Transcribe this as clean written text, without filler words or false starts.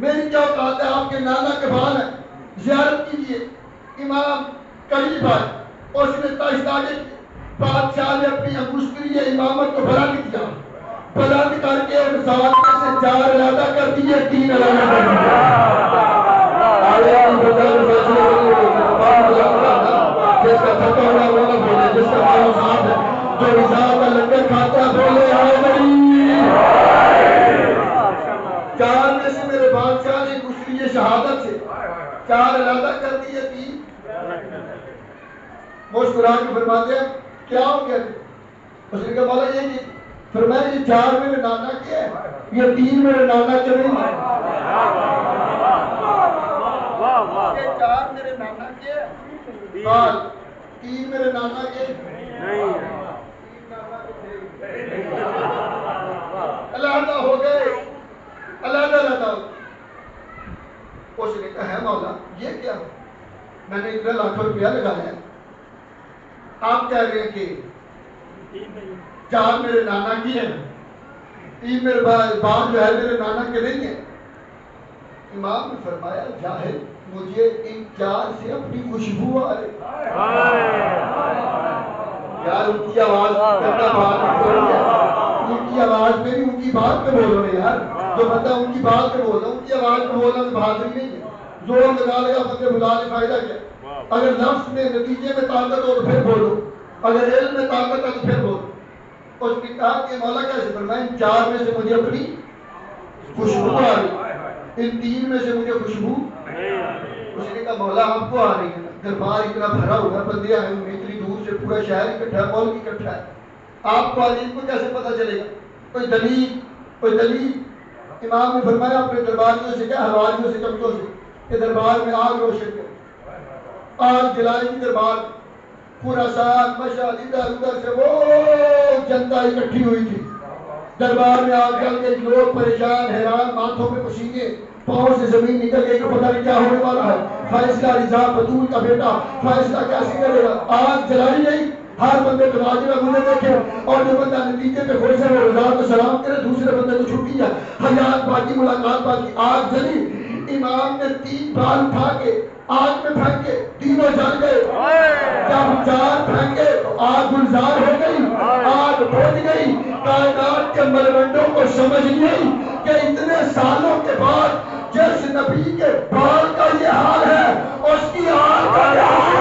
میری کیا اوقات ہے، آپ کے نانا کے بال ہیں، زیارت کیجیے۔ امام قریب آئے، اس نے تاجداری کی، بادشاہ نے اپنی انگشتری امامت کو بلند کیا، بلند کر کے ان سوال میں سے 4 علیحدہ کر دیے، 3 علیحدہ کر دیے۔ جس کا تھکا ہوا وہ بولے، جس کا مال صاحب ہے، جو رضا کا لنگر کھاتا ہے بولے آمین۔ 4 میں سے میرے بادشاہ نے دوسری شہادت سے 4 علیحدہ کر دیے، 3 مسکرا کے فرماتے ہیں کیا ہو گیا؟ اس نے کہا مولا یہ کہ فرمایا یہ 4 میرے نانا کے ہیں، یہ 3 میرے نانا کے نہیں ہیں۔ یہ 4 میرے نانا کے ہیں، 3 میرے نانا کے نہیں، علیحدہ ہو گئے، علیحدہ ہو۔ اس نے کہا ہے مولا یہ کیا، میں نے اتنا لاکھوں روپیہ لگایا ہے، آپ کہہ رہے ہیں کہ 4 میرے نانا کی ہیں، 3 میرے باپ جو ہے میرے نانا کے نہیں ہیں۔ امام نے فرمایا جاہل، مجھے ان 4 سے اپنی خوشبو آ رہی۔ یار ان کی آواز کرنا بات نہیں، ان کی آواز میں بھی ان کی بات پہ بولو نا یار، جو بندہ ان کی بات پہ بول رہا ان کی آواز پہ بولنا تو بہادری نہیں ہے، زور لگا بندے بلا کے فائدہ کیا؟ اگر لفظ میں نتیجے میں طاقت ہو تو پھر بولو، اگر علم میں طاقت ہے تو پھر بولو۔ اس نے کہا کہ مولا کیسے فرمایا ان 4 میں سے مجھے اپنی خوشبو آ رہی، ان 3 میں سے مجھے خوشبو۔ اس نے کہا مولا آپ کو آ رہی ہے نا، دربار اتنا بھرا ہوا ہے، بندے آئے ہوئے اتنی دور سے، پورا شہر اکٹھا ہے، ملک اکٹھا ہے، آپ کو آ رہی کو کیسے پتہ چلے گا؟ کوئی دلیل، کوئی دلیل؟ امام نے فرمایا اپنے درباریوں سے کیا، حواریوں سے، چمچوں سے کہ دربار میں آگ روشن کرو، آگ جلائی کی دربار، خراسان مشہد ادھر ادھر سے وہ جنتا اکٹھی ہوئی تھی، دربار میں آگ جل گئی، لوگ پریشان حیران، ماتھوں پہ پسینے، پاؤں سے زمین نکل گئی کہ پتہ نہیں کیا ہونے والا ہے، فیصلہ رضا بطول کا بیٹا فیصلہ کیسے کرے گا؟ آگ جلائی گئی، ہر بندے کو واجب ہے مجھے دیکھے، اور جو بندہ نتیجے پہ خوش ہے وہ رضا کو سلام کرے، دوسرے بندے کو چھٹی ہے، حیات باقی ملاقات باقی۔ آگ جلی، امام نے 3 بال اٹھا کے آگ میں پھینکے، تینوں جل گئے۔ جب 4 پھینکے تو آگ گلزار ہو گئی، آگ بجھ گئی۔ کائنات کے ملوڈوں کو سمجھ نہیں کہ اتنے سالوں کے بعد جس نبی کے بال کا یہ حال ہے اس کی آگ کا یہ حال